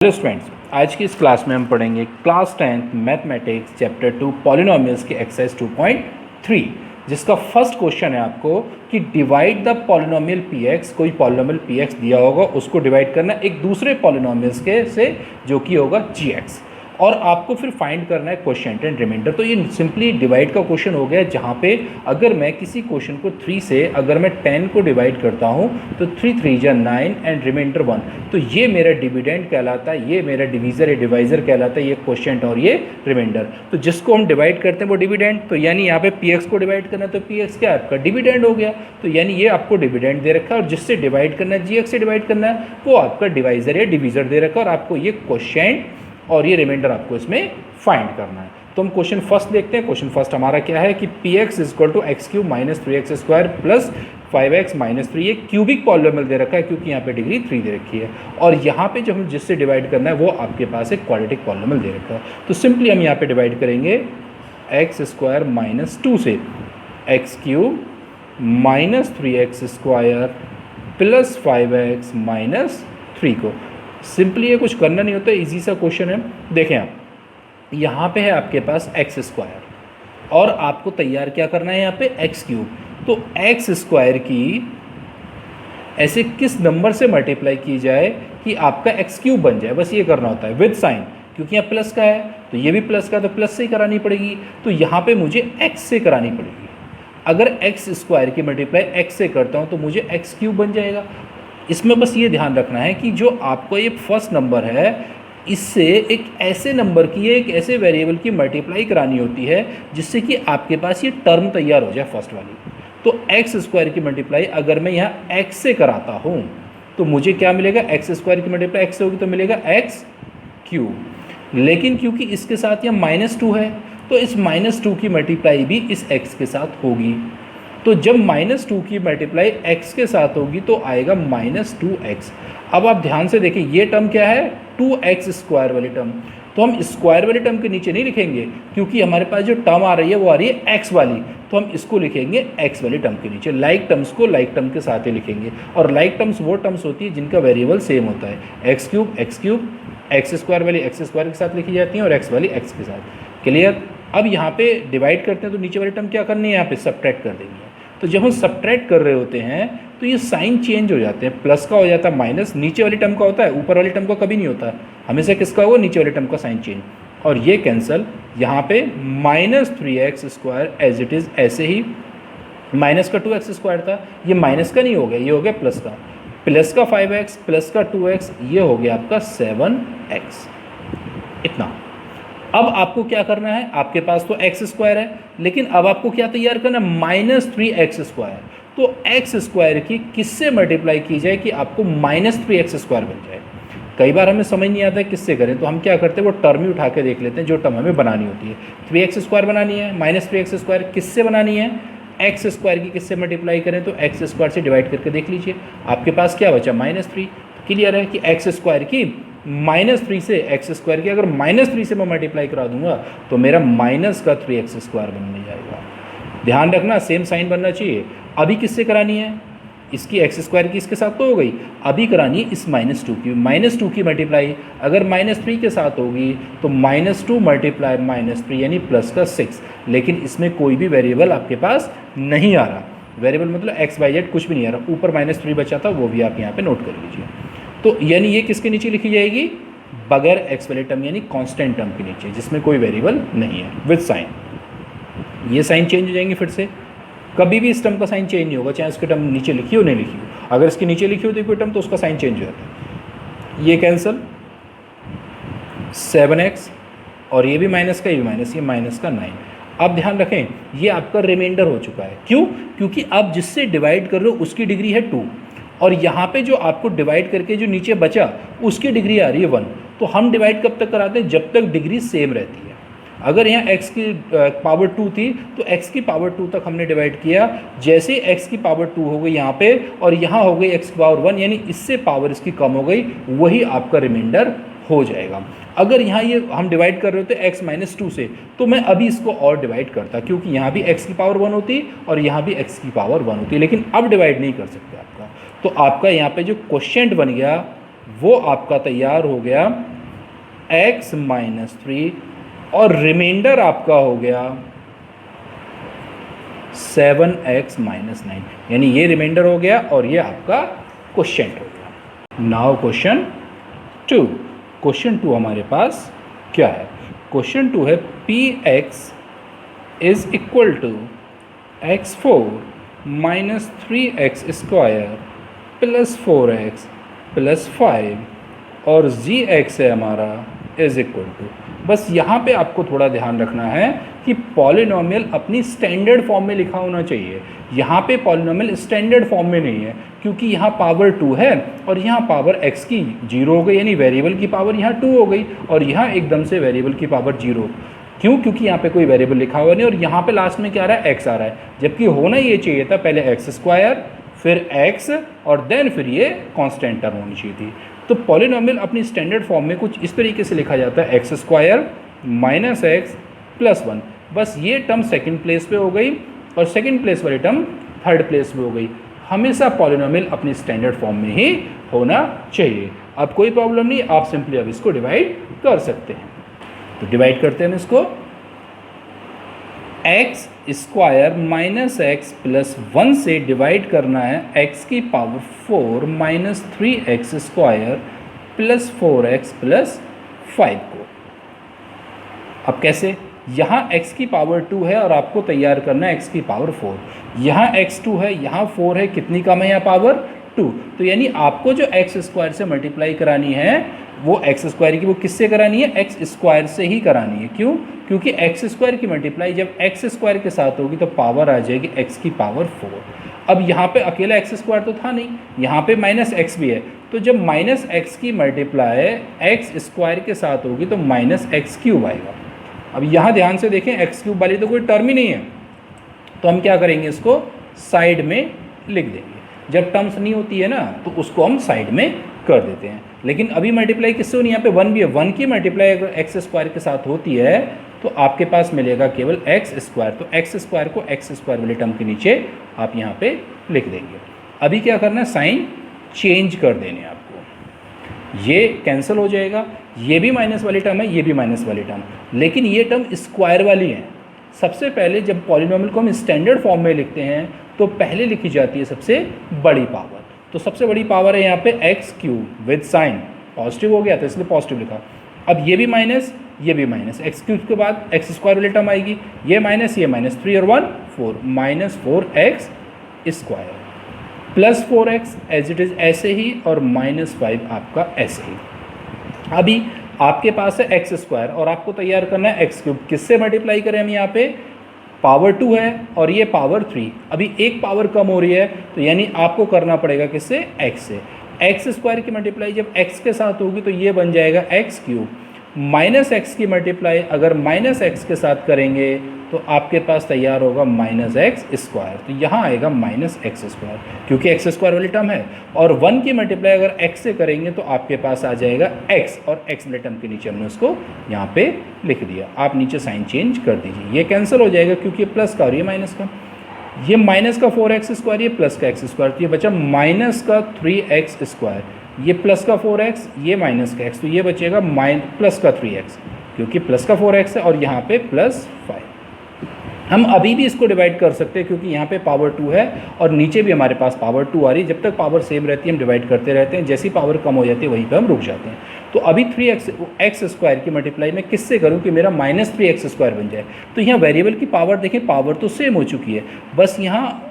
Hello students, आज की इस क्लास में हम पढ़ेंगे class 10th mathematics chapter 2 polynomials की एक्सरसाइज 2.3, जिसका फर्स्ट क्वेश्चन है आपको कि डिवाइड द पॉलिनोमियल px। कोई पॉलिनोमियल px दिया होगा, उसको डिवाइड करना एक दूसरे पॉलिनोमियल्स के से जो कि होगा gx, और आपको फिर फाइंड करना है क्वोशिएंट एंड रिमाइंडर। तो ये सिंपली डिवाइड का क्वेश्चन हो गया, जहाँ पे अगर मैं किसी क्वेश्चन को 3 से अगर मैं 10 को डिवाइड करता हूँ तो 3 3 जा 9 एंड रिमाइंडर 1, तो ये मेरा डिविडेंड कहलाता है, ये मेरा डिवीज़र या डिवाइज़र कहलाता है, ये क्वोशिएंट और ये रिमाइंडर। तो जिसको हम डिवाइड करते हैं वो डिविडेंड, तो यानी यहाँ पे px को डिवाइड करना है तो px क्या है आपका डिविडेंड हो गया। तो यानी ये आपको डिविडेंड दे रखा है, और जिससे डिवाइड करना है gx से डिवाइड करना है वो आपका डिवाइज़र या डिवीज़र दे रखा है, और आपको ये क्वोशिएंट और ये रिमाइंडर आपको इसमें फाइंड करना है। तो हम क्वेश्चन फर्स्ट देखते हैं। क्वेश्चन फर्स्ट हमारा क्या है कि px equal to x cube minus 3x square plus 5x minus 3। ये क्यूबिक पॉलिनोमियल दे रखा है क्योंकि यहाँ पे डिग्री 3 दे रखी है, और यहाँ पे जो हम जिससे डिवाइड करना है वो आपके पास एक क्वाड्रेटिक पॉलिनोमियल दे रखा है। तो सिंपली हम यहाँ पे डिवाइड करेंगे एक्स स्क्वायर माइनस 2 से x cube minus 3x square plus 5x minus 3 को। सिंपली ये कुछ करना नहीं होता, इजी सा क्वेश्चन है। देखें आप, यहाँ पे है आपके पास एक्स स्क्वायर और आपको तैयार क्या करना है यहाँ पे एक्स क्यूब। तो एक्स स्क्वायर की ऐसे किस नंबर से मल्टीप्लाई की जाए कि आपका एक्स क्यूब बन जाए, बस ये करना होता है विद साइन, क्योंकि यहाँ प्लस का है तो ये भी प्लस का, तो प्लस से ही करानी पड़ेगी। तो यहाँ पे मुझे एक्स से करानी पड़ेगी। अगर एक्स स्क्वायर की मल्टीप्लाई एक्स से करता हूँ तो मुझे एक्स क्यूब बन जाएगा। इसमें बस ये ध्यान रखना है कि जो आपको ये फर्स्ट नंबर है, इससे एक ऐसे नंबर की, एक ऐसे वेरिएबल की मल्टीप्लाई करानी होती है जिससे कि आपके पास ये टर्म तैयार हो जाए फर्स्ट वाली। तो एक्स स्क्वायर की मल्टीप्लाई अगर मैं यहाँ एक्स से कराता हूँ तो मुझे क्या मिलेगा, एक्स स्क्वायर की मल्टीप्लाई एक्स से होगी तो मिलेगा एक्स क्यूब। लेकिन क्योंकि इसके साथ यहाँ -2 है तो इस -2 की मल्टीप्लाई भी इस एक्स के साथ होगी। तो जब -2 की मल्टीप्लाई x के साथ होगी तो आएगा -2x। अब आप ध्यान से देखें, ये टर्म क्या है 2x स्क्वायर वाली टर्म। तो हम स्क्वायर वाली टर्म के नीचे नहीं लिखेंगे, क्योंकि हमारे पास जो टर्म आ रही है वो आ रही है x वाली, तो हम इसको लिखेंगे x वाली टर्म के नीचे। लाइक टर्म्स को लाइक टर्म के साथ ही लिखेंगे, और लाइक टर्म्स वो टर्म्स होती है जिनका वेरिएबल सेम होता है। एक्स क्यूब एक्स स्क्वायर वाली एक्स स्क्वायर के साथ लिखी जाती है और x वाली x के साथ। क्लियर। अब यहाँ पे डिवाइड करते हैं तो नीचे वाली टर्म क्या करनी है, यहाँ पे सब्ट्रैक्ट कर देंगे। तो जब हम सब्ट्रैक्ट कर रहे होते हैं तो ये साइन चेंज हो जाते हैं, प्लस का हो जाता है माइनस, नीचे वाली टर्म का होता है, ऊपर वाली टर्म का कभी नहीं होता, हमेशा किसका होगा, नीचे वाली टर्म का साइन चेंज। और ये कैंसल, यहाँ पे -3x square as it is ऐसे ही, माइनस का 2x स्क्वायर था, ये माइनस का नहीं हो गया, ये हो गया प्लस का, प्लस का 5x प्लस का 2x, ये हो गया आपका 7x। इतना। अब आपको क्या करना है, आपके पास तो एक्स स्क्वायर है, लेकिन अब आपको क्या तैयार करना है, -3x स्क्वायर। तो एक्स स्क्वायर की किससे मल्टीप्लाई की जाए कि आपको -3x स्क्वायर बन जाए। कई बार हमें समझ नहीं आता है किससे करें, तो हम क्या करते हैं वो टर्म ही उठा के देख लेते हैं जो टर्म हमें बनानी होती है। 3x स्क्वायर बनानी है, -3x स्क्वायर किससे बनानी है, एक्स स्क्वायर की किससे मल्टीप्लाई करें, तो एक्स स्क्वायर से डिवाइड करके देख लीजिए, आपके पास क्या बचा -3। क्लियर है कि एक्स स्क्वायर की -3 से एक्स स्क्वायर की अगर -3 से मैं मल्टीप्लाई करा दूंगा तो मेरा माइनस का 3x स्क्वायर बनने जाएगा। ध्यान रखना सेम साइन बनना चाहिए। अभी किससे करानी है, इसकी एक्स स्क्वायर की इसके साथ तो हो गई, अभी करानी है इस -2 की मल्टीप्लाई। अगर -3 के साथ होगी तो -2 मल्टीप्लाई -3 यानी प्लस का 6, लेकिन इसमें कोई भी वेरिएबल आपके पास नहीं आ रहा। वेरिएबल मतलब एक्स वाई जेड कुछ भी नहीं आ रहा, ऊपर -3 बचा था वो भी आप यहाँ पे नोट कर लीजिए। तो यानी ये किसके नीचे लिखी जाएगी, बगैर एक्स वाली टर्म यानी कांस्टेंट टर्म के नीचे, जिसमें कोई वेरिएबल नहीं है, विद साइन। ये साइन चेंज हो जाएंगे फिर से, कभी भी इस टर्म का साइन चेंज नहीं होगा, चाहे उसकी टर्म नीचे लिखी हो नहीं लिखी हो। अगर इसके नीचे लिखी होती कोई टर्म तो उसका साइन चेंज हो जाता है। ये कैंसल, 7x, और ये भी माइनस का, ये भी माइनस, ये माइनस का 9। अब ध्यान रखें ये आपका रिमाइंडर हो चुका है। क्यों, क्योंकि आप जिससे डिवाइड कर रहे हो उसकी डिग्री है 2, और यहाँ पे जो आपको डिवाइड करके जो नीचे बचा उसकी डिग्री आ रही है 1। तो हम डिवाइड कब तक कराते हैं, जब तक डिग्री सेम रहती है। अगर यहाँ x की पावर 2 थी तो x की पावर 2 तक हमने डिवाइड किया, जैसे ही x की पावर 2 हो गई यहाँ पे और यहाँ हो गई x की पावर 1, यानी इससे पावर इसकी कम हो गई, वही आपका रिमाइंडर हो जाएगा। अगर यहाँ ये हम डिवाइड कर रहे होते x -2 से तो मैं अभी इसको और डिवाइड करता, क्योंकि यहाँ भी x की पावर 1 होती और यहाँ भी x की पावर 1 होती, लेकिन अब डिवाइड नहीं कर सकते आपका। तो आपका यहाँ पे जो क्वोशिएंट बन गया वो आपका तैयार हो गया x माइनस 3 और रिमाइंडर आपका हो गया 7x माइनस 9, यानी ये रिमाइंडर हो गया और ये आपका क्वेश्चन हो गया। Now question 2। क्वेश्चन 2 हमारे पास क्या है? क्वेश्चन 2 है px is equal to x4 minus 3x square plus 4x plus 5 और gx है हमारा इज इक्वल टू। बस यहाँ पे आपको थोड़ा ध्यान रखना है कि पॉलिनोमियल अपनी स्टैंडर्ड फॉर्म में लिखा होना चाहिए। यहाँ पे पॉलिनोमियल स्टैंडर्ड फॉर्म में नहीं है, क्योंकि यहाँ पावर 2 है और यहाँ पावर x की 0 हो गई, यानी वेरिएबल की पावर यहाँ 2 हो गई और यहाँ एकदम से वेरिएबल की पावर 0। क्यों? क्योंकि यहाँ पे कोई वेरिएबल लिखा हुआ नहीं और यहाँ पे लास्ट में क्या आ रहा है? x आ रहा है, जबकि होना ये चाहिए था पहले एक्स स्क्वायर फिर x और देन फिर ये कांस्टेंट टर्म होनी चाहिए थी। तो पॉलिनोमियल अपनी स्टैंडर्ड फॉर्म में कुछ इस तरीके से लिखा जाता है x square minus x plus 1। बस ये टर्म सेकंड प्लेस पे हो गई और सेकंड प्लेस वाली टर्म थर्ड प्लेस पे हो गई। हमेशा पॉलिनोमियल अपनी स्टैंडर्ड फॉर्म में ही होना चाहिए। अब कोई प्रॉब्लम नहीं, आप सिंपली अब इसको डिवाइड कर सकते हैं। तो डिवाइड करते हैं इसको, x square minus x plus 1 से डिवाइड करना है एक्स की power 4 minus 3x square plus 4x plus 5 को। अब कैसे? यहाँ x की पावर 2 है और आपको तैयार करना है x की पावर 4। यहाँ x 2 है, यहाँ 4 है, कितनी कम है यहाँ पावर 2। तो यानी आपको जो एक्स स्क्वायर से मल्टीप्लाई करानी है वो एक्स स्क्वायर की वो किससे करानी है? एक्स स्क्वायर से ही करानी है। क्यों? क्योंकि एक्स स्क्वायर की मल्टीप्लाई जब एक्स स्क्वायर के साथ होगी तो पावर आ जाएगी एक्स की पावर 4। अब यहाँ पे अकेला एक्स स्क्वायर तो था नहीं, यहाँ पे माइनस एक्स भी है, तो जब माइनस एक्स की मल्टीप्लाई एक्स स्क्वायर के साथ होगी तो माइनस एक्स क्यूब आएगा। अब यहाँ ध्यान से देखें, एक्स क्यूब वाली तो कोई टर्म ही नहीं है, तो हम क्या करेंगे? इसको साइड में लिख देंगे। जब टर्म्स नहीं होती है ना तो उसको हम साइड में कर देते हैं। लेकिन अभी मल्टीप्लाई किससे होनी? यहाँ पे 1 भी है, 1 की मल्टीप्लाई अगर एक्स स्क्वायर के साथ होती है तो आपके पास मिलेगा केवल एक्स स्क्वायर। तो एक्स स्क्वायर को एक्स स्क्वायर वाले टर्म के नीचे आप यहाँ पे लिख देंगे। अभी क्या करना है? साइन चेंज कर देने आपको। ये कैंसिल हो जाएगा, ये भी माइनस वाली टर्म है, ये भी माइनस वाली टर्म, लेकिन ये टर्म स्क्वायर वाली है। सबसे पहले जब पॉलिनोमियल को हम स्टैंडर्ड फॉर्म में लिखते हैं तो पहले लिखी जाती है सबसे बड़ी पावर। तो सबसे बड़ी पावर है यहाँ पे x cube with sign positive हो गया था इसलिए पॉजिटिव लिखा। अब ये भी माइनस, ये भी माइनस, एक्स क्यूब के बाद एक्स स्क्वायर वाली टर्म आएगी, ये माइनस 3 और 1 4 minus 4x square plus 4x as it is ऐसे ही और माइनस 5 आपका ऐसे ही। अभी आपके पास है एक्स स्क्वायर और आपको तैयार करना है एक्स क्यूब। किससे मल्टीप्लाई करें हम? यहाँ पे पावर 2 है और ये पावर 3, अभी एक पावर कम हो रही है तो यानी आपको करना पड़ेगा किससे? x से। एक्स स्क्वायर की मल्टीप्लाई जब x के साथ होगी तो ये बन जाएगा एक्स क्यूब, माइनस एक्स की मल्टीप्लाई अगर माइनस एक्स के साथ करेंगे तो आपके पास तैयार होगा माइनस एक्स स्क्वायर। तो यहाँ आएगा माइनस एक्स स्क्वायर क्योंकि एक्स स्क्वायर वाली टर्म है, और 1 की मल्टीप्लाई अगर x से करेंगे तो आपके पास आ जाएगा x, और x वाले टर्म के नीचे हमने उसको यहाँ पे लिख दिया। आप नीचे साइन चेंज कर दीजिए, ये कैंसिल हो जाएगा क्योंकि ये प्लस का और ये माइनस का। ये माइनस का 4x स्क्वायर, ये प्लस का एक्स स्क्वायर, तो ये बचा माइनस का 3x स्क्वायर, ये प्लस का 4x, ये माइनस का x, तो ये बचेगा प्लस का 3x क्योंकि प्लस का 4x है और यहाँ पे प्लस 5। हम अभी भी इसको डिवाइड कर सकते हैं क्योंकि यहाँ पे पावर 2 है और नीचे भी हमारे पास पावर 2 आ रही है। जब तक पावर सेम रहती है हम डिवाइड करते रहते हैं, जैसी पावर कम हो जाती है वहीं पे हम रुक जाते हैं। तो अभी 3x स्क्वायर की मल्टीप्लाई मैं किससे करूँ कि मेरा माइनस 3x स्क्वायर बन जाए। तो यहाँ वेरिएबल की पावर देखें, पावर तो सेम हो चुकी है, बस यहाँ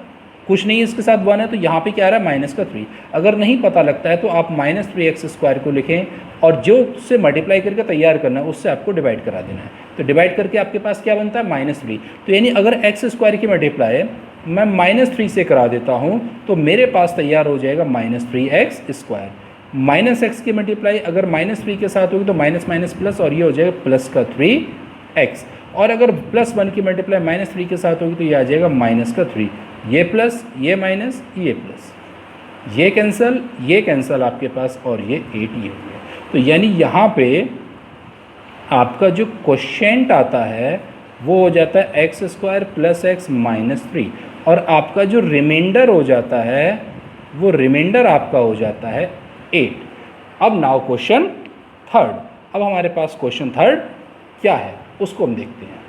कुछ नहीं इसके साथ 1 है तो यहाँ पे क्या आ रहा है? माइनस का 3। अगर नहीं पता लगता है तो आप माइनस 3x स्क्वायर को लिखें और जो उससे मल्टीप्लाई करके तैयार करना है उससे आपको डिवाइड करा देना है। तो डिवाइड करके आपके पास क्या बनता है? माइनस 3। तो यानी अगर x स्क्वायर की मल्टीप्लाई मैं माइनस 3 से करा देता हूँ तो मेरे पास तैयार हो जाएगा minus 3x square. Minus x की मल्टीप्लाई अगर माइनस 3 के साथ होगी तो माइनस माइनस प्लस और ये हो जाएगा प्लस का 3x, और अगर प्लस 1 की मल्टीप्लाई माइनस 3 के साथ होगी तो ये आ जाएगा माइनस का 3। ये प्लस, ये माइनस, ये प्लस, ये कैंसल आपके पास और ये 8 ये हो गया। तो यानी यहाँ पे आपका जो क्वोशिएंट आता है वो हो जाता है x square plus x minus 3, और आपका जो रिमाइंडर हो जाता है वो रिमाइंडर आपका हो जाता है 8। अब नाउ क्वेश्चन थर्ड। अब हमारे पास क्वेश्चन थर्ड क्या है उसको हम देखते हैं।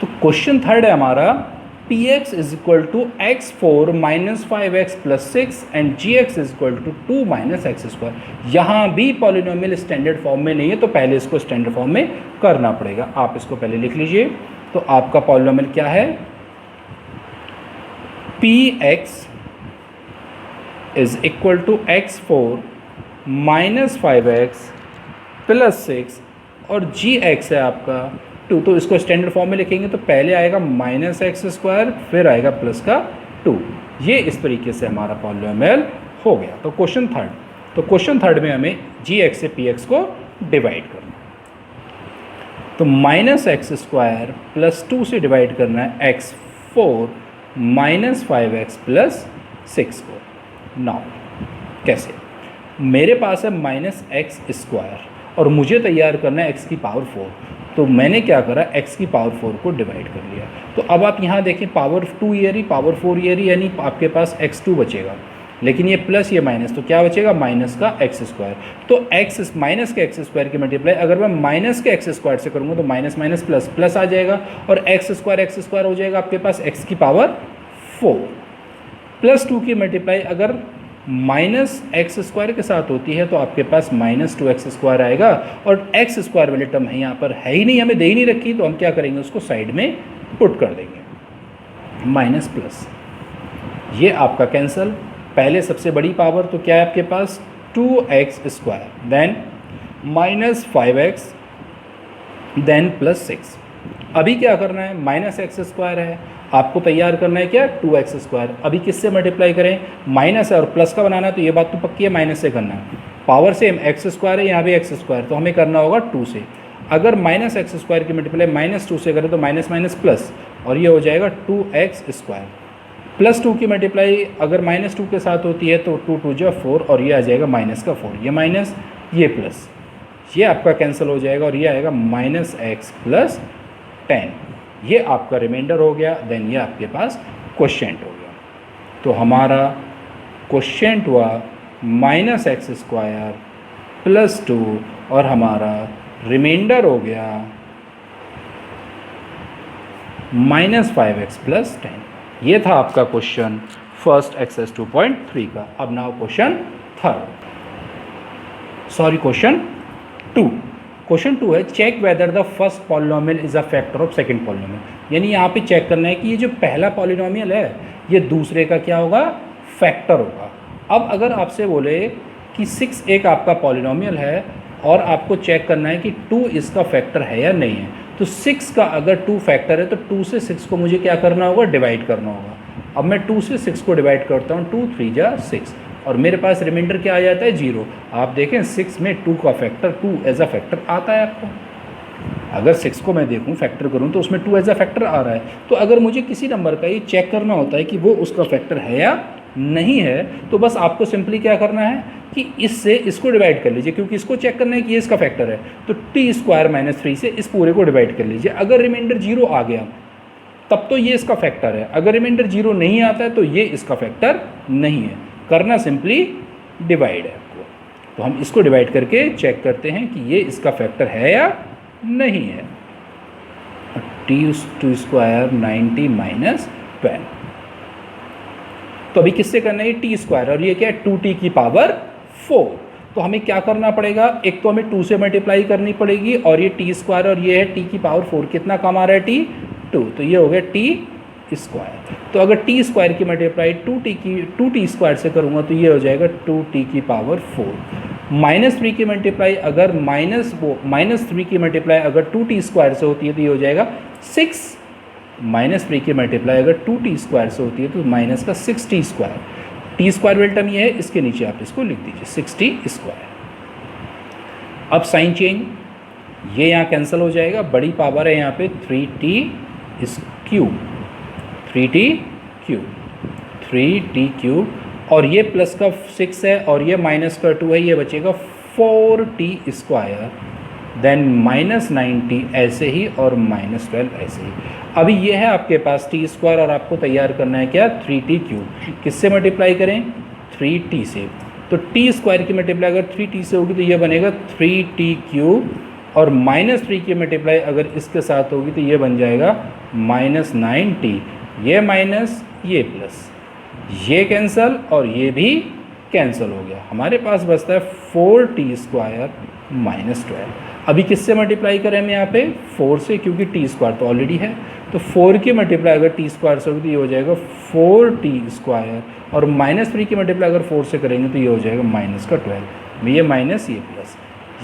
तो क्वेश्चन थर्ड है हमारा P x is equal to x four minus five x plus six and G x is equal to two minus x square. यहाँ भी पॉलिनोमियल स्टैंडर्ड फॉर्म में नहीं है, तो पहले इसको स्टैंडर्ड फॉर्म में करना पड़ेगा। आप इसको पहले लिख लीजिए। तो आपका पॉलिनोमियल क्या है, P x is equal to x four minus five x plus six और जी एक्स है आपका टू। तो इसको स्टैंडर्ड फॉर्म में लिखेंगे तो पहले आएगा माइनस एक्स स्क्वायर, फिर आएगा प्लस का टू। ये इस तरीके से हमारा पॉलिनोमियल हो गया। तो क्वेश्चन थर्ड, तो क्वेश्चन थर्ड में हमें जी एक्स से पी एक्स को डिवाइड करना है। तो minus x square plus to से डिवाइड करना है x four minus five x plus six को। नाउ कैसे, मेरे पास है माइनस एक्स स्क्वायर और मुझे तैयार करना है एक्स की पावर फोर। तो मैंने क्या करा, एक्स की पावर फोर को डिवाइड कर लिया। तो अब आप यहाँ देखें, पावर टू ये रही, पावर फोर ये रही, यानी आपके पास एक्स टू बचेगा, लेकिन ये प्लस ये माइनस, तो क्या बचेगा, माइनस का एक्स स्क्वायर। तो एक्स माइनस के एक्स स्क्वायर की मल्टीप्लाई अगर मैं माइनस के एक्स स्क्वायर से करूँगा तो माइनस माइनस प्लस प्लस आ जाएगा और एक्स स्क्वायर हो जाएगा आपके पास एक्स की पावर फोर। प्लस टू की मल्टीप्लाई अगर माइनस एक्स स्क्वायर के साथ होती है तो आपके पास माइनस टू एक्स स्क्वायर आएगा और एक्स स्क्वायर वाली टर्म है यहाँ पर है ही नहीं, हमें दे ही नहीं रखी, तो हम क्या करेंगे, उसको साइड में पुट कर देंगे, माइनस प्लस। ये आपका कैंसल। पहले सबसे बड़ी पावर तो क्या है आपके पास, two x square, then minus five x, then plus six. अभी क्या करना है, माइनस एक्स स्क्वायर है, आपको तैयार करना है क्या, टू एक्स स्क्वायर। अभी किससे मल्टीप्लाई करें, माइनस है और प्लस का बनाना है, तो ये बात तो पक्की है, माइनस से करना है। पावर सेम, एक्स स्क्वायर है, यहाँ भी एक्स स्क्वायर, तो हमें करना होगा टू से। अगर माइनस एक्स स्क्वायर की मल्टीप्लाई माइनस टू से करें तो माइनस माइनस प्लस, और ये हो जाएगा two x square. Plus two की मल्टीप्लाई अगर माइनस टू के साथ होती है तो टू टू जो फोर, और ये आ जाएगा माइनस का फोर, ये माइनस ये प्लस, ये आपका कैंसिल हो जाएगा और ये आएगा माइनस एक्स प्लस टेन। ये आपका रिमाइंडर हो गया, देन ये आपके पास क्वोशिएंट हो गया। तो हमारा क्वोशिएंट हुआ minus x square plus two और हमारा रिमाइंडर हो गया minus five x plus ten. ये था आपका क्वेश्चन फर्स्ट एक्सरसाइज 2.3 का। अब now question third, sorry question two. Question two है check whether the first polynomial is a factor of second polynomial. यानी यहाँ पे चेक करना है कि ये जो पहला पॉलिनोमियल है ये दूसरे का क्या होगा, फैक्टर होगा। अब अगर आपसे बोले कि 6 एक आपका पॉलिनोमियल है और आपको चेक करना है कि 2 इसका फैक्टर है या नहीं है, तो 6 का अगर 2 फैक्टर है तो 2 से 6 को मुझे क्या करना होगा, डिवाइड करना होगा। अब मैं 2 से 6 को डिवाइड करता हूँ, 2 3 जा 6 और मेरे पास रिमाइंडर क्या आ जाता है, 0। आप देखें 6 में 2 का फैक्टर 2 एज अ फैक्टर आता है आपको। अगर 6 को मैं देखूं फैक्टर करूं तो उसमें 2 एज अ फैक्टर आ रहा है। तो अगर मुझे किसी नंबर का ये चेक करना होता है कि वो उसका फैक्टर है या नहीं है, तो बस आपको सिंपली क्या करना है कि इससे इसको डिवाइड कर लीजिए, क्योंकि इसको चेक करना है कि ये इसका फैक्टर है। तो टी स्क्वायर माइनस 3 से इस पूरे को डिवाइड कर लीजिए। अगर रिमाइंडर 0 आ गया तब तो ये इसका फैक्टर है, अगर रिमाइंडर 0 नहीं आता है तो ये इसका फैक्टर नहीं है। करना सिंपली डिवाइड है आपको। तो हम इसको डिवाइड करके चेक करते हैं कि ये इसका फैक्टर है या नहीं है। टी स्क्वायर 90 माइनस 12, तो अभी किससे करना है, टी स्क्वायर, और ये क्या है 2t की पावर 4। तो हमें क्या करना पड़ेगा, एक तो हमें 2 से मल्टीप्लाई करनी पड़ेगी और ये टी स्क्वायर और ये है टी की पावर 4, कितना कम आ रहा है टी 2, तो ये हो गया टी स्क्वायर। तो अगर टी स्क्वायर की मल्टीप्लाई 2t स्क्वायर से करूँगा तो ये हो जाएगा 2t की पावर 4। माइनस 3 की मल्टीप्लाई अगर माइनस 3 की मल्टीप्लाई अगर 2t स्क्वायर से होती है तो ये हो जाएगा 6। माइनस 3 की मल्टीप्लाई अगर 2t स्क्वायर से होती है तो माइनस का 6t स्क्वायर। टी स्क्वायर वाली टर्म ये है, इसके नीचे आप इसको लिख दीजिए 6t स्क्वायर। अब साइन चेंज, ये यहाँ कैंसिल हो जाएगा, बड़ी पावर है यहाँ पे 3t क्यूब, 3t क्यूब, और ये प्लस का 6 है और ये माइनस का 2 है, ये बचेगा 4t स्क्वायर, देन माइनस 90 ऐसे ही और माइनस 12 ऐसे ही। अभी ये है आपके पास टी स्क्वायर और आपको तैयार करना है क्या, 3t क्यूब। किससे मल्टीप्लाई करें, 3t से। तो टी स्क्वायर की मल्टीप्लाई अगर 3t से होगी तो ये बनेगा 3t क्यूब, और -3 की मल्टीप्लाई अगर इसके साथ होगी तो ये बन जाएगा -9t। ये माइनस ये प्लस, ये कैंसल और ये भी कैंसिल हो गया। हमारे पास बचता है 4t स्क्वायर -12। अभी किससे मल्टीप्लाई करें हम यहाँ पे? 4 से, क्योंकि टी स्क्वायर तो ऑलरेडी है। तो 4 की मल्टीप्लाई अगर टी स्क्वायर से होगी तो ये हो जाएगा 4t स्क्वायर, और -3 की मल्टीप्लाई अगर 4 से करेंगे तो ये हो जाएगा -12। ये माइनस ये प्लस,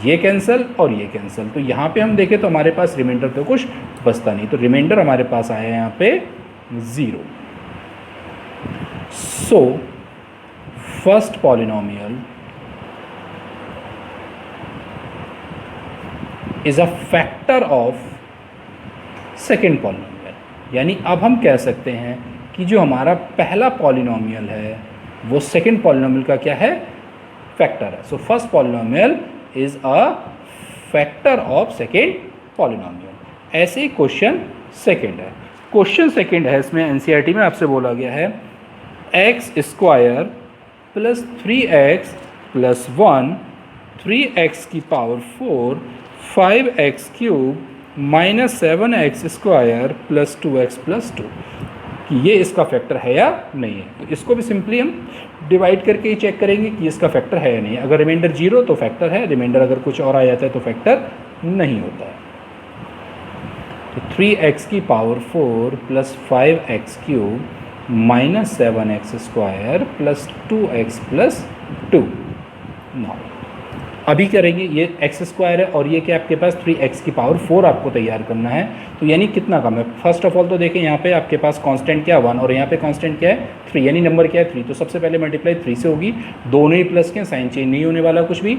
ये कैंसिल और ये कैंसिल। तो यहाँ पे हम देखें तो हमारे पास रिमाइंडर तो कुछ बचता नहीं, तो रिमाइंडर हमारे पास आया है यहाँ पे 0। So first polynomial is a factor of second polynomial. यानी अब हम कह सकते हैं कि जो हमारा पहला पॉलिनोमियल है वो सेकेंड पॉलिनोमियल का क्या है? फैक्टर है। So first polynomial is a factor of second polynomial. ऐसे ही क्वेश्चन सेकेंड है। क्वेश्चन सेकेंड है, इसमें एनसीईआरटी में आपसे बोला गया है x square plus 3x plus 1, 3x की power 4, 5x cube minus 7x square plus 2x plus 2, कि ये इसका फैक्टर है या नहीं है। तो इसको भी सिंपली हम डिवाइड करके ही चेक करेंगे कि इसका फैक्टर है या नहीं। अगर रिमाइंडर 0 तो फैक्टर है, रिमाइंडर अगर कुछ और आ जाता है तो फैक्टर नहीं होता है। तो 3x की power 4 plus 5x cube minus 7x square plus 2x plus 2। अभी करेंगे, ये x स्क्वायर है और ये क्या आपके पास 3x की पावर 4 आपको तैयार करना है। तो यानी कितना कम है? फर्स्ट ऑफ ऑल तो देखें यहाँ पे आपके पास कांस्टेंट क्या 1 और यहाँ पे कांस्टेंट क्या है 3, यानी नंबर क्या है 3। तो सबसे पहले मल्टीप्लाई 3 से होगी, दोनों ही प्लस के, साइन चेंज नहीं होने वाला कुछ भी।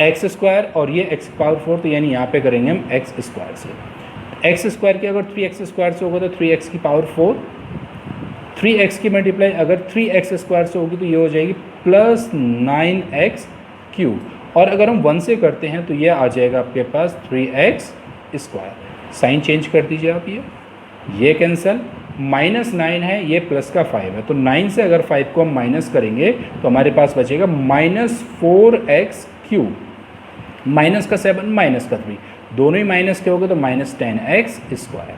x स्क्वायर और ये x की पावर 4, तो यानी यहाँ पे करेंगे हम x स्क्वायर से। x स्क्वायर की अगर 3x स्क्वायर से होगा तो 3x की पावर 4, 3x की मल्टीप्लाई अगर 3x स्क्वायर से होगी तो ये हो जाएगी प्लस 9x क्यूब, और अगर हम 1 से करते हैं तो ये आ जाएगा आपके पास 3x स्क्वायर। साइन चेंज कर दीजिए आप, ये कैंसल, -9 है, ये प्लस का 5 है। तो 9 से अगर 5 को हम माइनस करेंगे तो हमारे पास बचेगा -4x क्यूब, माइनस का 7 माइनस का 3, दोनों ही माइनस के हो गए तो -10x स्क्वायर।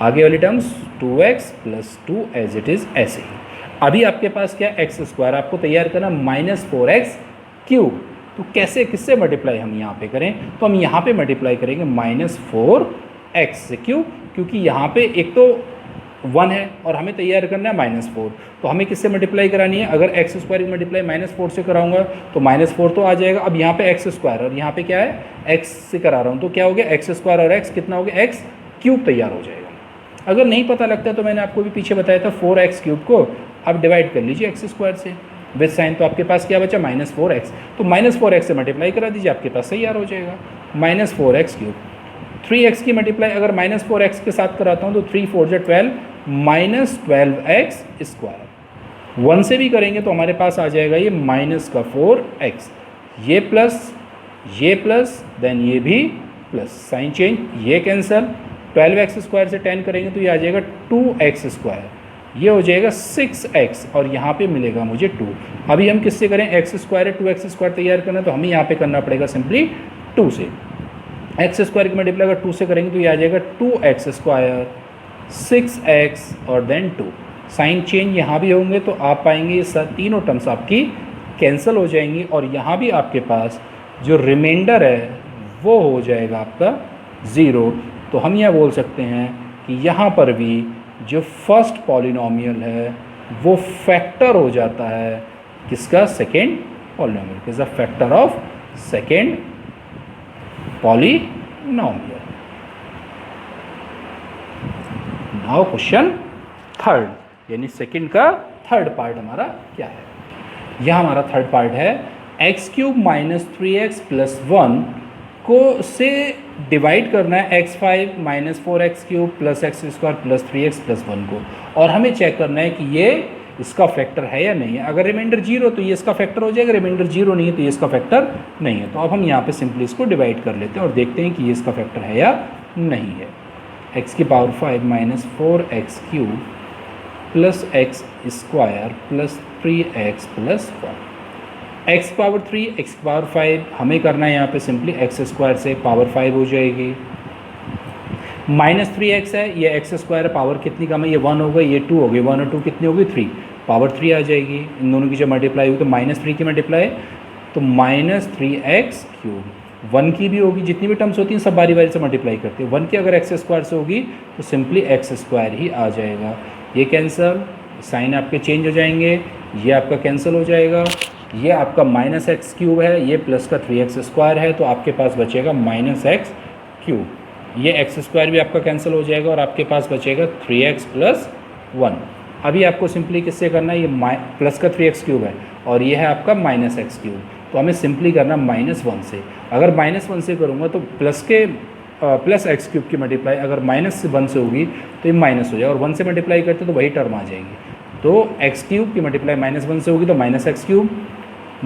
आगे वाली terms 2x plus 2 as it is ऐसे ही। अभी आपके पास क्या x स्क्वायर आपको तैयार करना -4x क्यूब। तो कैसे, किससे मल्टीप्लाई हम यहाँ पे करें? तो हम यहाँ पे मल्टीप्लाई करेंगे -4x से। क्यों? क्योंकि यहाँ पे एक तो 1 है और हमें तैयार करना है -4, तो हमें किससे मल्टीप्लाई करानी है? अगर x स्क्वायर की मल्टीप्लाई -4 से कराऊंगा तो -4 तो आ जाएगा। अब यहाँ पे x स्क्वायर और यहाँ पे क्या है x से करा रहा हूँ, तो क्या हो गया x स्क्वायर और x कितना हो गया x क्यूब तैयार हो जाएगा। अगर नहीं पता लगता है तो मैंने आपको भी पीछे बताया था 4x क्यूब को अब डिवाइड कर लीजिए x स्क्वायर से विद साइन, तो आपके पास क्या बचा -4x। तो -4x से मल्टीप्लाई करा दीजिए, आपके पास तैयार हो जाएगा -4x क्यूब। 3x की मल्टीप्लाई अगर -4x के साथ कराता हूँ तो 3 4 जो 12 -12x स्क्वायर। 1 से भी करेंगे तो हमारे पास आ जाएगा ये -4x, ये प्लस देन ये भी प्लस, साइन चेंज, ये कैंसल, 12x स्क्वायर से 10 करेंगे तो ये आ जाएगा 2x स्क्वायर, ये हो जाएगा 6x और यहाँ पे मिलेगा मुझे 2। अभी हम किससे करें? x स्क्वायर है, 2x स्क्वायर तैयार करना, तो हमें यहाँ पे करना पड़ेगा सिंपली 2 से। x स्क्वायर की मल्टीप्लाई अगर 2 से करेंगे तो ये आ जाएगा 2x स्क्वायर, 6x और देन 2। साइन चेंज यहाँ भी होंगे तो आप पाएंगे ये तीनों टर्म्स आपकी कैंसिल हो जाएंगी और यहाँ भी आपके पास जो रिमाइंडर है वो हो जाएगा आपका 0। तो हम यह बोल सकते हैं कि यहाँ पर भी जो फर्स्ट पॉलिनोमियल है वो फैक्टर हो जाता है किसका? Second polynomial is a factor of second polynomial. Now question third, यानी सेकेंड का थर्ड पार्ट हमारा क्या है? यह हमारा थर्ड पार्ट है x cube minus 3x plus 1 को से डिवाइड करना है x5 minus 4x cube plus x square plus 3x plus 1 को, और हमें चेक करना है कि ये इसका फैक्टर है या नहीं है। अगर रिमाइंडर 0 तो ये इसका फैक्टर हो जाएगा, रिमाइंडर 0 नहीं है तो ये इसका फैक्टर नहीं है। तो अब हम यहाँ पे सिंपली इसको डिवाइड कर लेते हैं और देखते हैं कि ये इसका फैक्टर है या नहीं है। x की power 5 minus 4x cube plus x square plus 3x plus 1। X power 3 x power 5 हमें करना है यहाँ पे सिंपली एक्स स्क्वायर से पावर 5 हो जाएगी। -3x है, ये एक्स स्क्वायर पावर कितनी कम है, ये 1 हो गई, ये 2 हो गई, 1 और 2 कितनी होगी 3, पावर 3 आ जाएगी। इन दोनों की जब मल्टीप्लाई होगी तो -3 की मल्टीप्लाई तो -3x³। 1 की भी होगी, जितनी भी टर्म्स होती हैं सब बारी बारी से मल्टीप्लाई करते हैं। 1 की अगर एक्स स्क्वायर से होगी तो सिंपली एक्स स्क्वायर ही आ जाएगा। ये कैंसिल, साइन आपके चेंज हो जाएंगे, ये आपका कैंसिल हो जाएगा। ये आपका -x³ है, ये प्लस का 3x² है, तो आपके पास बचेगा -x³। ये x² भी आपका कैंसिल हो जाएगा और आपके पास बचेगा 3x + 1। अभी आपको सिंपली किससे करना है, ये प्लस का 3x³ है और ये है आपका -x³, तो हमें सिंपली करना -1 से। अगर -1 से करूँगा तो प्लस x³ की मल्टीप्लाई अगर -1 से होगी तो ये माइनस हो जाएगा, और 1 से मल्टीप्लाई करते तो वही टर्म आ जाएगी। तो x³ की मल्टीप्लाई -1 से होगी तो -x³,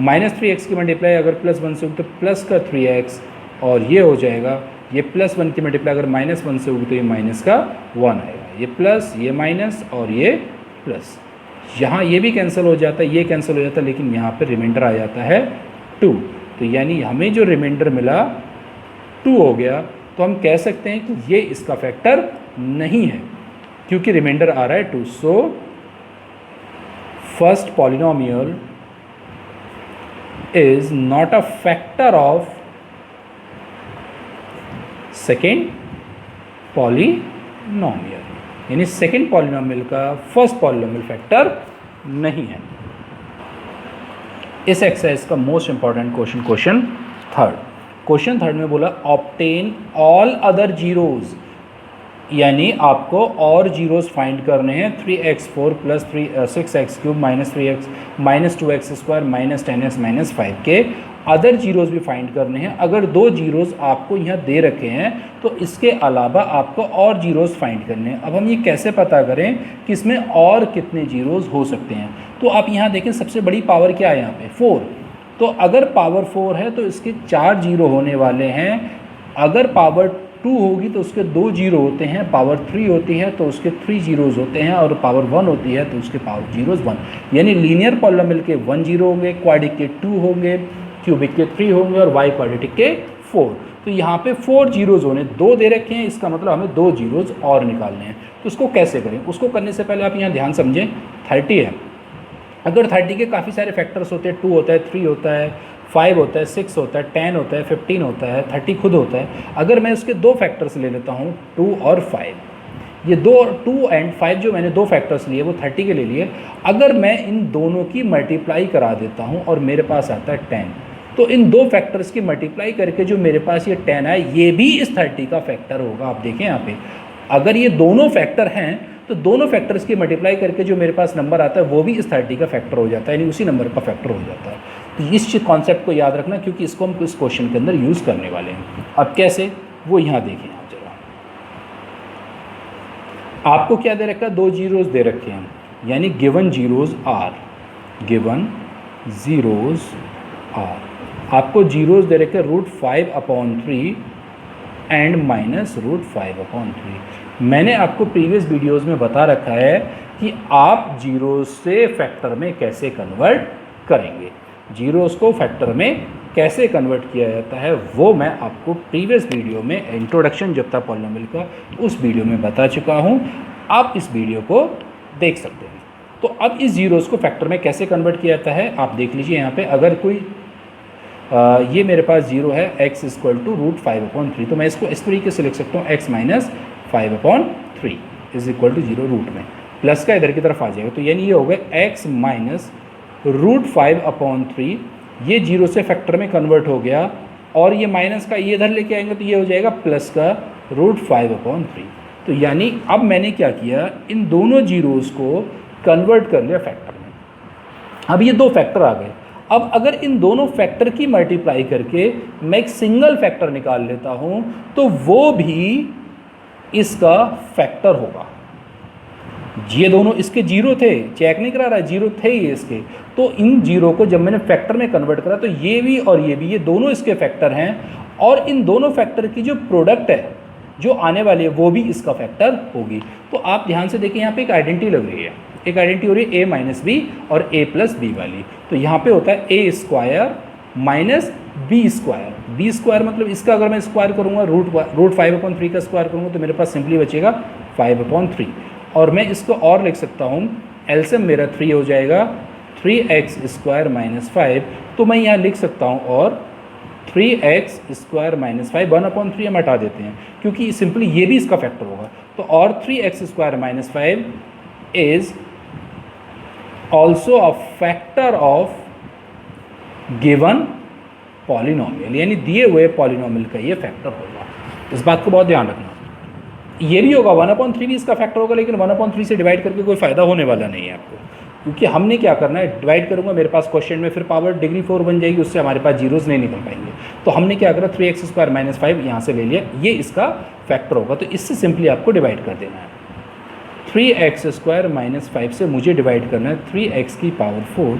-3x की मल्टीप्लाई अगर +1 से होगी तो प्लस का 3x, और ये हो जाएगा ये +1 की मल्टीप्लाई अगर -1 से होगी तो ये -1 आएगा। ये प्लस, ये माइनस और ये प्लस, यहाँ ये भी कैंसिल हो जाता है, ये कैंसिल हो जाता है, लेकिन यहाँ पे रिमाइंडर आ जाता है 2। तो यानी हमें जो रिमाइंडर मिला 2 हो गया, तो हम कह सकते हैं कि ये इसका फैक्टर नहीं है क्योंकि रिमाइंडर आ रहा है 2। So first polynomial is not a factor of second polynomial, यानी सेकेंड पॉलिनोमियल का फर्स्ट पॉलिनोमियल फैक्टर नहीं है। इस एक्सरसाइज का मोस्ट इंपॉर्टेंट क्वेश्चन थर्ड में बोला ऑब्टेन ऑल अदर जीरोज, यानी आपको और जीरोज फाइंड करने हैं 3x4 + 6x³ -3x -2x² -10x -5 के अदर जीरोज भी फाइंड करने हैं। अगर 2 जीरोज आपको यहाँ दे रखे हैं तो इसके अलावा आपको और जीरोज फाइंड करने हैं। अब हम ये कैसे पता करें कि इसमें और कितने जीरोज हो सकते हैं, तो आप यहाँ देखें सबसे बड़ी पावर क्या है यहाँ पे 4, तो अगर पावर 4 है तो इसके 4 जीरो होने वाले हैं। अगर पावर 2 होगी तो उसके 2 जीरो होते हैं, पावर 3 होती है तो उसके 3 जीरोज़ होते हैं, और पावर 1 होती है तो उसके पावर जीरोज़ 1। यानी लीनियर पॉलिनोमियल के 1 जीरो होंगे, क्वाड्रिक के 2 होंगे, क्यूबिक के 3 होंगे और वाई क्वाड्रेटिक के 4। तो यहाँ पे 4 जीरोज़ होने 2 दे रखे हैं, इसका मतलब हमें 2 जीरोज़ और निकालने हैं। तो उसको कैसे करें, उसको करने से पहले आप यहाँ ध्यान समझें 30 है। अगर 30 के काफ़ी सारे फैक्टर्स होते हैं, 2 होता है, 3 होता है, 5 होता है, 6 होता है, 10 होता है, 15 होता है, 30 खुद होता है। अगर मैं उसके 2 फैक्टर्स ले लेता हूँ 2 और 5, ये 2 एंड 5 जो मैंने 2 फैक्टर्स लिए वो 30 के ले लिए। अगर मैं इन दोनों की मल्टीप्लाई करा देता हूँ और मेरे पास आता है 10, तो इन 2 फैक्टर्स की मल्टीप्लाई करके जो मेरे पास ये 10 है ये भी इस 30 का फैक्टर होगा। आप देखें यहाँ पे अगर ये दोनों फैक्टर हैं तो दोनों फैक्टर्स की मल्टीप्लाई करके जो मेरे पास नंबर आता है वो भी इस 30 का फैक्टर हो जाता है, यानी उसी नंबर का फैक्टर हो जाता है। तो इस कॉन्सेप्ट को याद रखना क्योंकि इसको हम इस क्वेश्चन के अंदर यूज़ करने वाले हैं। अब कैसे, वो यहाँ देखें आप जरा, आपको क्या दे रखा है, 2 जीरोज़ दे रखे हैं, यानी गिवन जीरोज़ आर, आपको जीरोज़ दे रखे √5/3 एंड -√5/3। मैंने आपको प्रीवियस वीडियोस में बता रखा है कि आप जीरोज़ से फैक्टर में कैसे कन्वर्ट करेंगे, जीरोज़ को फैक्टर में कैसे कन्वर्ट किया जाता है वो मैं आपको प्रीवियस वीडियो में इंट्रोडक्शन जब तक पॉलिनोमियल का उस वीडियो में बता चुका हूँ, आप इस वीडियो को देख सकते हैं। तो अब इस जीरोज़ को फैक्टर में कैसे कन्वर्ट किया जाता है आप देख लीजिए। यहाँ पे अगर कोई ये मेरे पास जीरो है x = √5/3, तो मैं इसको इस तरीके से लिख सकता हूँ x - 5/3 = 0 रूट में, प्लस का इधर की तरफ आ जाएगा, तो यानी ये हो गया x - √5/3, ये जीरो से फैक्टर में कन्वर्ट हो गया, और ये माइनस का ये इधर लेके आएंगे तो ये हो जाएगा प्लस का √5/3। तो यानी अब मैंने क्या किया, इन दोनों जीरोज़ को कन्वर्ट कर लिया फैक्टर में। अब ये 2 फैक्टर आ गए। अब अगर इन दोनों फैक्टर की मल्टीप्लाई करके मैं एक सिंगल फैक्टर निकाल लेता हूँ तो वो भी इसका फैक्टर होगा। ये दोनों इसके जीरो थे, चेक नहीं करा रहा है, जीरो थे ये इसके, तो इन जीरो को जब मैंने फैक्टर में कन्वर्ट करा तो ये भी और ये दोनों इसके फैक्टर हैं, और इन दोनों फैक्टर की जो प्रोडक्ट है जो आने वाली है वो भी इसका फैक्टर होगी। तो आप ध्यान से देखिए यहाँ पे एक आइडेंटिटी लग रही है, एक आइडेंटिटी हो रही है ए माइनस बी और ए प्लस बी वाली। तो यहाँ पे होता है a square minus b square. B square मतलब इसका अगर मैं स्क्वायर करूँगा रूट 5/3 का स्क्वायर करूँगा तो मेरे पास सिंपली बचेगा 5/3। और मैं इसको और लिख सकता हूँ, एलसीएम मेरा 3 हो जाएगा 3x स्क्वायर माइनस 5। तो मैं यहाँ लिख सकता हूँ और 3x स्क्वायर माइनस 5 1/3 हम हटा देते हैं क्योंकि सिंपली ये भी इसका फैक्टर होगा। तो और 3x square minus 5 is also a factor of given polynomial, यानी दिए हुए पॉलिनोमियल का ये फैक्टर होगा। इस बात को बहुत ध्यान रखना। ये भी होगा 1/3 भी इसका फैक्टर होगा, लेकिन 1/3 से डिवाइड करके कोई फ़ायदा होने वाला नहीं है आपको, क्योंकि हमने क्या करना है, डिवाइड करूंगा मेरे पास क्वेश्चन में फिर पावर डिग्री 4 बन जाएगी, उससे हमारे पास जीरोस नहीं निकल पाएंगे। तो हमने क्या करा 3x स्क्वायर माइनस 5 यहाँ से ले लिया, ये इसका फैक्टर होगा। तो इससे सिंपली आपको डिवाइड कर देना है। 3x स्क्वायर माइनस 5 से मुझे डिवाइड करना है 3x की power 4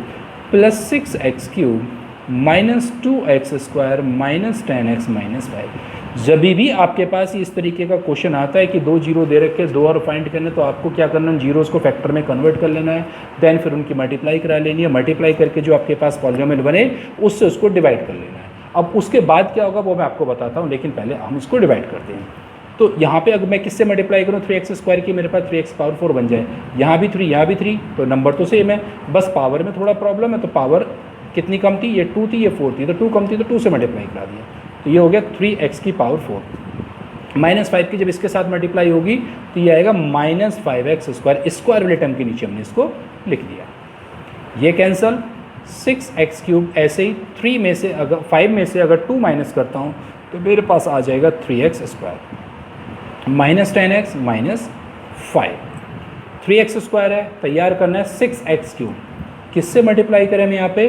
plus 6x cube minus 2x square minus 10x minus 5। जब भी आपके पास इस तरीके का क्वेश्चन आता है कि 2 जीरो दे रखे, 2 और फाइंड करने, तो आपको क्या करना है, जीरोस को फैक्टर में कन्वर्ट कर लेना है, देन फिर उनकी मल्टीप्लाई करा लेनी है, मल्टीप्लाई करके जो आपके पास पॉलिनोमियल बने उससे उसको डिवाइड कर लेना है। अब उसके बाद क्या होगा वो मैं आपको बताता हूँ, लेकिन पहले हम इसको डिवाइड करते हैं। तो यहाँ पे अगर मैं किससे मल्टीप्लाई करूँ, 3x स्क्वायर की मेरे पास 3x पावर 4 बन जाए, यहाँ भी 3 यहाँ भी 3, तो नंबर तो सेम है, बस पावर में थोड़ा प्रॉब्लम है। तो पावर कितनी कम थी, ये 2 थी ये 4 थी, तो 2 कम थी तो 2 से मल्टीप्लाई करा दिया, तो ये हो गया 3x की पावर 4 माइनस 5 की जब इसके साथ मल्टीप्लाई होगी तो ये आएगा माइनस 5x स्क्वायर। स्क्वायर वाले टर्म के नीचे हमने इसको लिख दिया, ये कैंसल, 6x क्यूब ऐसे ही 3 में से अगर 5 में से अगर 2 माइनस करता हूँ तो मेरे पास आ जाएगा 3x square minus 10x minus 5। 3x square है, तैयार करना है 6x क्यूब, किससे मल्टीप्लाई करें हम यहाँ पे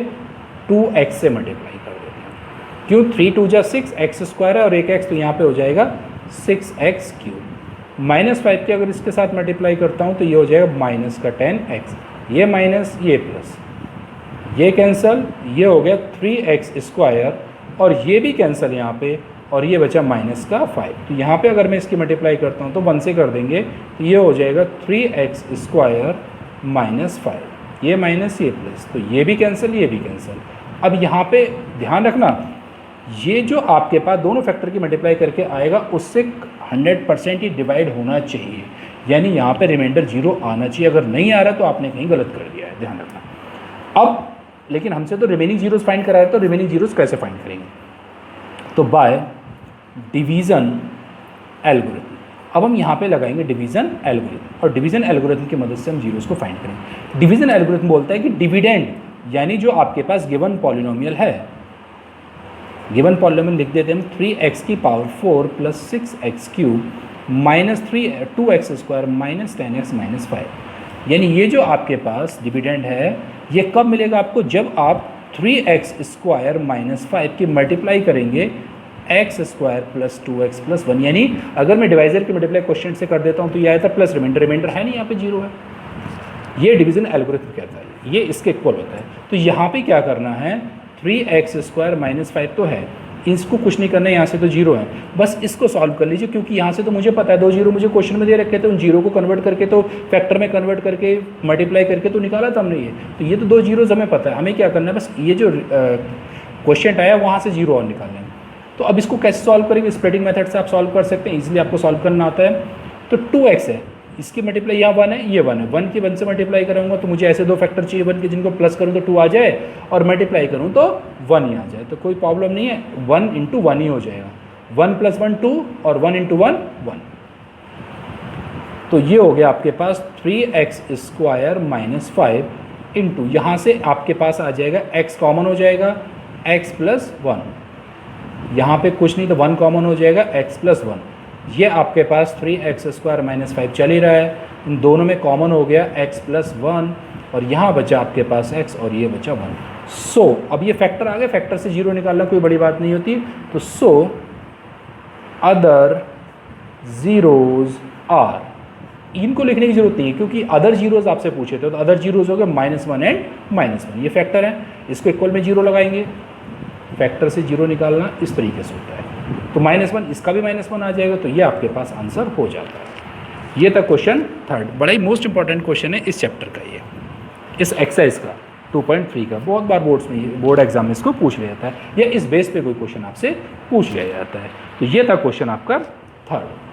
2x से मल्टीप्लाई कर देते हैं, क्यों 3 2 जा 6 x स्क्वायर है और एक x, तो यहाँ पे हो जाएगा 6x क्यूब माइनस 5 की अगर इसके साथ मल्टीप्लाई करता हूँ तो ये हो जाएगा माइनस का 10x, ये माइनस ये प्लस, ये कैंसल, ये हो गया 3x स्क्वायर और ये भी कैंसल यहाँ पे, और ये बचा माइनस का 5। तो यहाँ पे अगर मैं इसकी मल्टीप्लाई करता हूँ तो 1 से कर देंगे तो ये हो जाएगा 3x स्क्वायर माइनस 5, ये माइनस ये प्लस, तो ये भी कैंसिल ये भी कैंसिल। अब यहाँ पे ध्यान रखना, ये जो आपके पास दोनों फैक्टर की मल्टीप्लाई करके आएगा उससे 100% ही डिवाइड होना चाहिए, यानी यहाँ पे रिमाइंडर 0 आना चाहिए। अगर नहीं आ रहा तो आपने कहीं गलत कर दिया है, ध्यान रखना। अब लेकिन हमसे तो रिमेनिंग जीरोस फाइंड करा है, तो रिमेनिंग जीरोस कैसे फाइंड करेंगे, तो बाय डिवीज़न एल्गोरिथम। अब हम यहाँ पे लगाएंगे डिवीज़न एल्गोरिथम, और डिवीज़न एल्गोरिथम की मदद से हम जीरोस को फाइंड करेंगे। डिवीज़न एल्गोरिथम बोलता है कि डिविडेंड, यानी जो आपके पास गिवन पॉलिनोमियल है, गिवन पॉलिनोमियल लिख देते हैं हम 3x की power 4 plus 6x cube minus 2x square minus 10x minus 5। यानी ये जो आपके पास डिविडेंड है ये कब मिलेगा आपको, जब आप 3x स्क्वायर माइनस 5 की मल्टीप्लाई करेंगे x square plus 2x plus 1। यानी अगर मैं डिवाइजर की मल्टीप्लाई क्वेश्चन से कर देता हूँ तो ये आया था प्लस रिमाइंडर, रिमाइंडर है नहीं यहाँ पे 0 है। ये डिवीजन एल्गोरिथम कहता है, ये इसके इक्वल होता है। तो यहाँ पे क्या करना है, 3x स्क्वायर माइनस 5 तो है, इसको कुछ नहीं करना है, यहाँ से तो 0 है, बस इसको सॉल्व कर लीजिए, क्योंकि यहाँ से तो मुझे पता है 2 जीरो मुझे क्वेश्चन में दे रखे थे, उन जीरो को कन्वर्ट करके तो फैक्टर में कन्वर्ट करके मल्टीप्लाई करके तो निकाला था हमने ये, तो ये तो 2 जीरोज हमें पता है, हमें क्या करना है, बस ये जो क्वेश्चन आया वहाँ से 0 और निकालना है। तो अब इसको कैसे सॉल्व करेंगे, स्प्लिटिंग मेथड से आप सॉल्व कर सकते हैं, इजीली आपको सॉल्व करना आता है। तो 2x है, इसकी मल्टीप्लाई यहाँ 1 है, ये 1 है, 1 की 1 से मल्टीप्लाई करूँगा तो मुझे ऐसे दो फैक्टर चाहिए 1 के, जिनको प्लस करूँ तो 2 आ जाए और मल्टीप्लाई करूँ तो 1 ही आ जाए, तो कोई प्रॉब्लम नहीं है, 1 इंटू 1 ही हो जाएगा, 1 प्लस 1 2 और 1 इंटू 1 1। तो ये हो गया आपके पास 3x स्क्वायर माइनस 5 इंटू, यहाँ से आपके पास आ जाएगा x कॉमन हो जाएगा, x प्लस 1, यहाँ पे कुछ नहीं तो 1 कॉमन हो जाएगा, x प्लस 1। ये आपके पास 3x स्क्वायर माइनस 5 चल ही रहा है, इन दोनों में कॉमन हो गया x प्लस 1, और यहाँ बचा आपके पास x और ये बचा 1। सो अब ये फैक्टर आ गए, फैक्टर से 0 निकालना कोई बड़ी बात नहीं होती। तो सो अदर जीरोज आर, इनको लिखने की जरूरत नहीं है क्योंकि अदर जीरोज आपसे पूछे थे, तो अदर जीरोज हो गए -1 एंड -1, ये फैक्टर है, इसको इक्वल में 0 लगाएंगे, फैक्टर से 0 निकालना इस तरीके से होता है। तो -1, इसका भी -1 आ जाएगा, तो ये आपके पास आंसर हो जाता है। ये था क्वेश्चन थर्ड, बड़ा ही मोस्ट इंपॉर्टेंट क्वेश्चन है इस चैप्टर का, ये इस एक्सरसाइज का 2.3 का। बहुत बार बोर्ड एग्जाम में इसको पूछ लिया जाता है, या इस बेस पे कोई क्वेश्चन आपसे पूछ लिया जाता है। तो ये था क्वेश्चन आपका थर्ड।